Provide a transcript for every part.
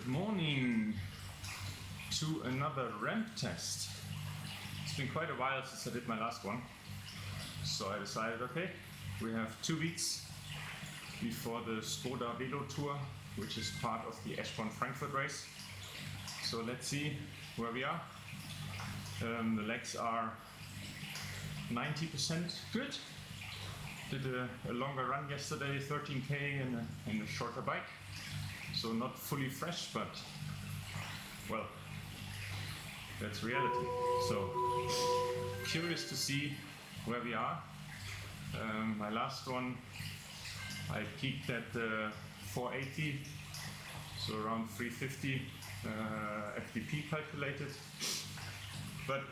Good morning to another Rampt test. It's been quite a while since I did my last one, so I decided, okay, we have 2 weeks before the Skoda Velo Tour, which is part of the Eschborn Frankfurt race. So let's see where we are. The legs are 90% good. Did a longer run yesterday, 13K and a shorter bike. So not fully fresh, but well, that's reality. So curious to see where we are. My last one, I peaked at 480, so around 350 FTP calculated. But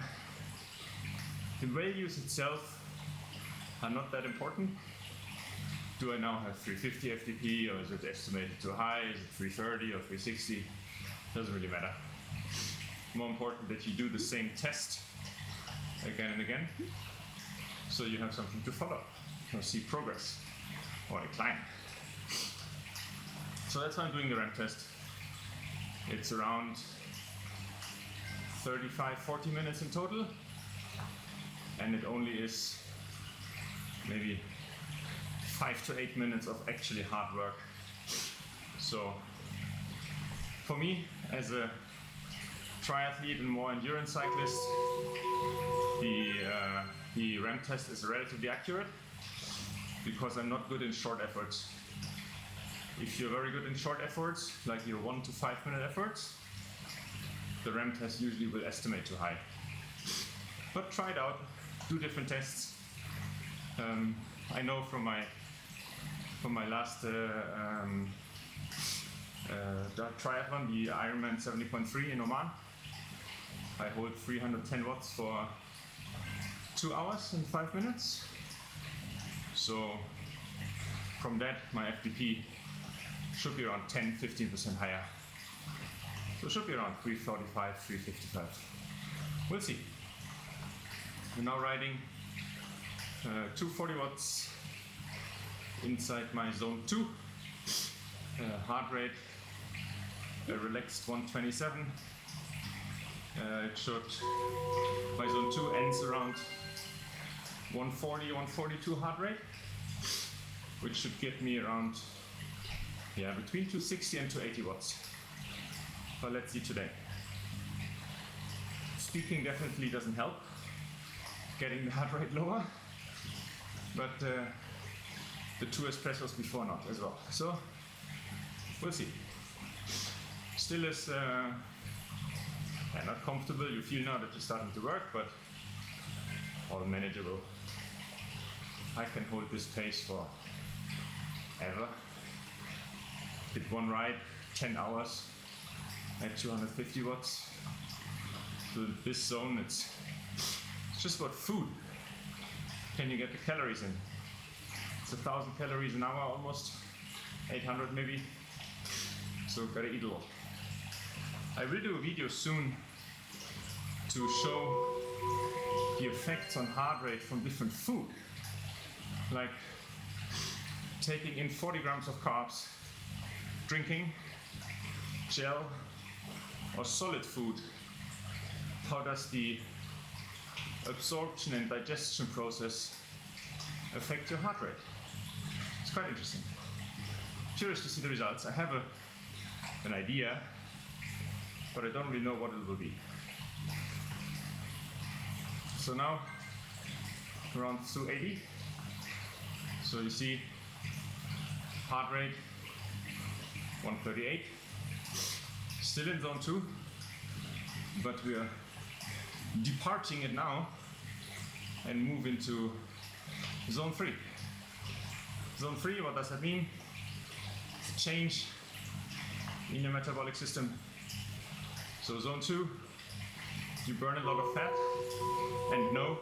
the values itself are not that important. Do I now have 350 FTP, or is it estimated too high? Is it 330 or 360? Doesn't really matter. More important that you do the same test again and again, so you have something to follow or see progress or decline. So that's why I'm doing the Rampt test. It's around 35-40 minutes in total, and it only is maybe 5 to 8 minutes of actually hard work. So for me, as a triathlete and more endurance cyclist, the Rampt test is relatively accurate because I'm not good in short efforts. If you're very good in short efforts, like your 1 to 5 minute efforts, the Rampt test usually will estimate too high. But try it out, do different tests. I know from my last triathlon, the Ironman 70.3 in Oman, I hold 310 watts for 2 hours and 5 minutes. So from that, my FTP should be around 10-15% higher. So it should be around 345, 355. We'll see. I'm now riding 240 watts inside my zone 2. Heart rate relaxed 127. My zone 2 ends around 140, 142 heart rate, which should get me around between 260 and 280 watts. But let's see today. Speaking definitely doesn't help, getting the heart rate lower, but the 2 espressos before not as well. So we'll see. Still is not comfortable. You feel now that you're starting to work, but all manageable. I can hold this pace for ever. Did one ride, 10 hours at 250 watts. So this zone, it's just about food. Can you get the calories in? It's 1,000 calories an hour almost, 800 maybe. So gotta eat a lot. I will do a video soon to show the effects on heart rate from different food. Like taking in 40 grams of carbs, drinking, gel, or solid food. How does the absorption and digestion process affect your heart rate? It's quite interesting. Curious to see the results. I have an idea, but I don't really know what it will be. So now, around 280. So you see, heart rate 138. Still in zone 2, but we are departing it now and move into zone 3. Zone 3, what does that mean? It's a change in your metabolic system. So zone 2, you burn a lot of fat, and no,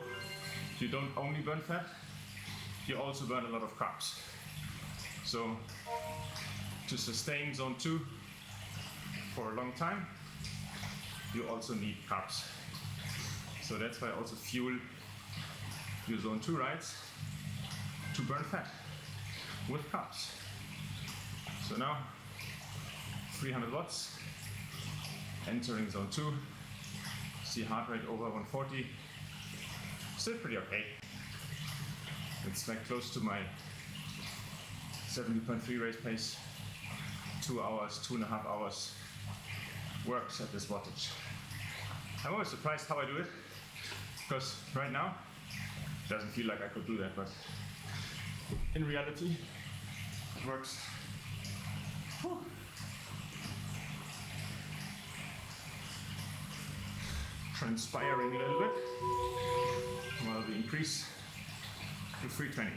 you don't only burn fat, you also burn a lot of carbs. So to sustain zone 2 for a long time, you also need carbs. So that's why I also fuel your zone 2 rides to burn fat with carbs. So now 300 watts, Entering zone 2, see heart rate over 140, still pretty okay. It's like close to my 70.3 race pace. 2 hours, 2.5 hours works at this wattage. I'm always surprised how I do it, because right now it doesn't feel like I could do that, but in reality it works. Whew. Transpiring a little bit while we increase to 320.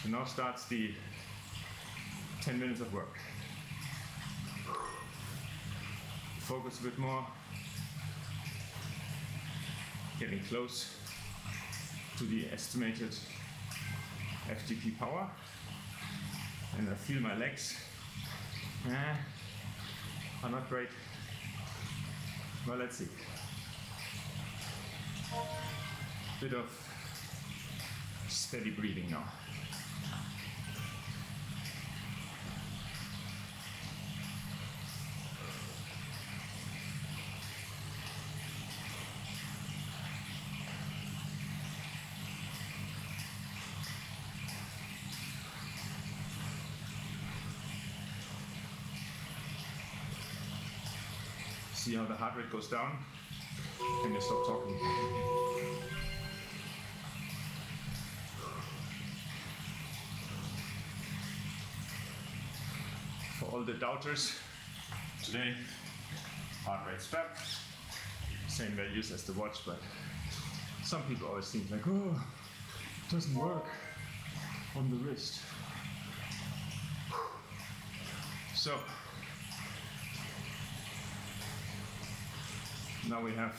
So now starts the 10 minutes of work. Focus a bit more, getting close to the estimated FTP power, and I feel my legs are not great. Well, let's see. Bit of steady breathing now. See how the heart rate goes down, and you stop talking. For all the doubters, today heart rate strap, same values as the watch, but some people always think like, oh, it doesn't work on the wrist. So now we have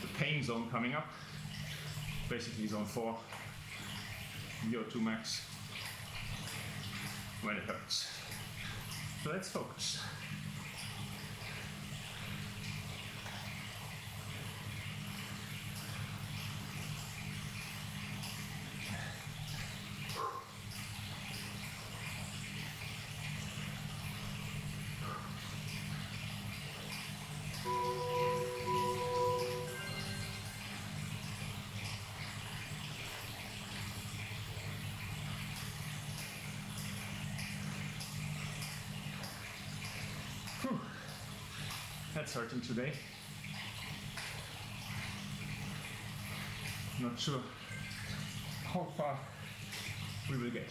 the pain zone coming up, basically zone 4, VO2 max, when it hurts. So let's focus. Whew. That's hurting today. Not sure how far we will get.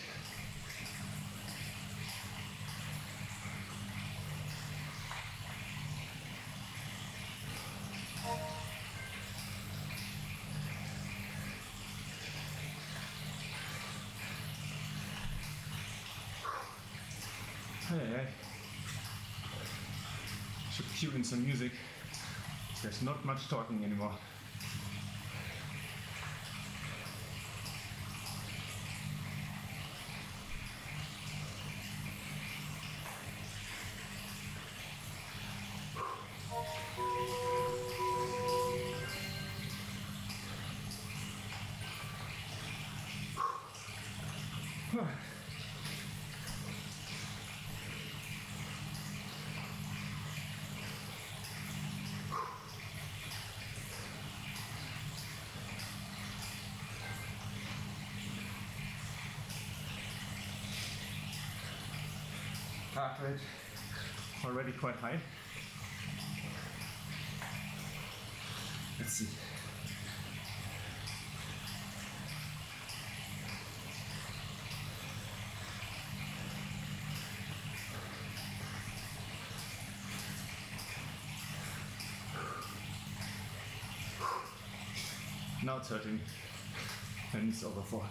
Hey. Should cue in some music. There's not much talking anymore. Heart rate already quite high. Let's see. Now it's hurting, and it's over 400.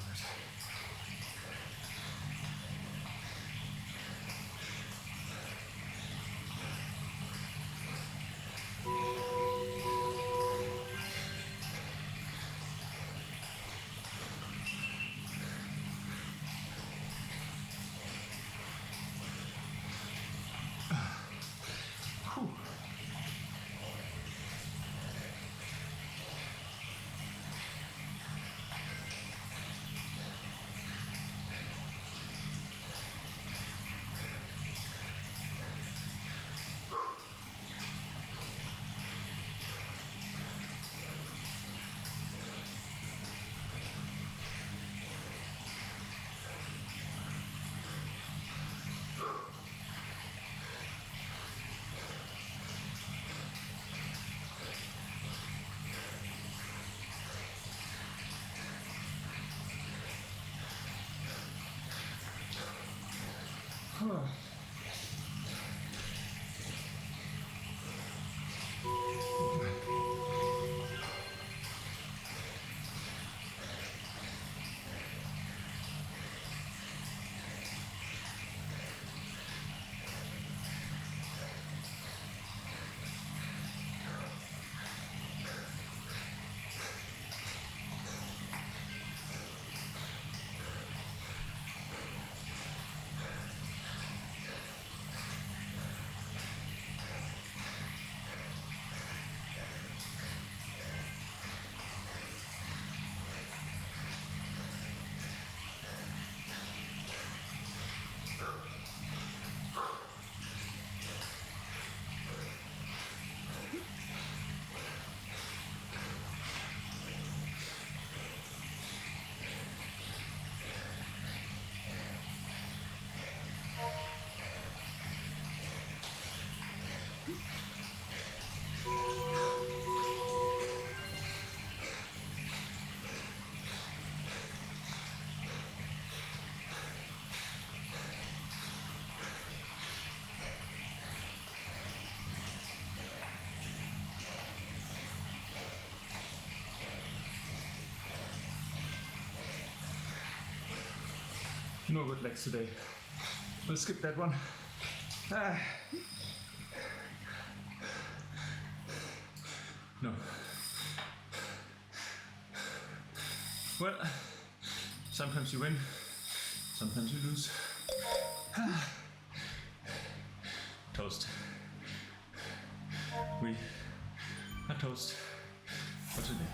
No good legs today. We'll skip that one. No. Well, sometimes you win, sometimes you lose. Toast. We are toast for today.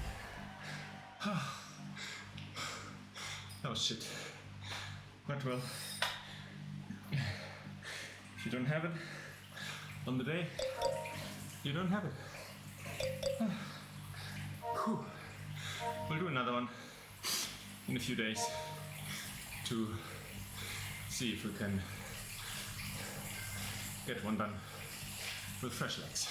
Oh shit. But well, if you don't have it on the day, you don't have it. Whew. We'll do another one in a few days to see if we can get one done with fresh legs.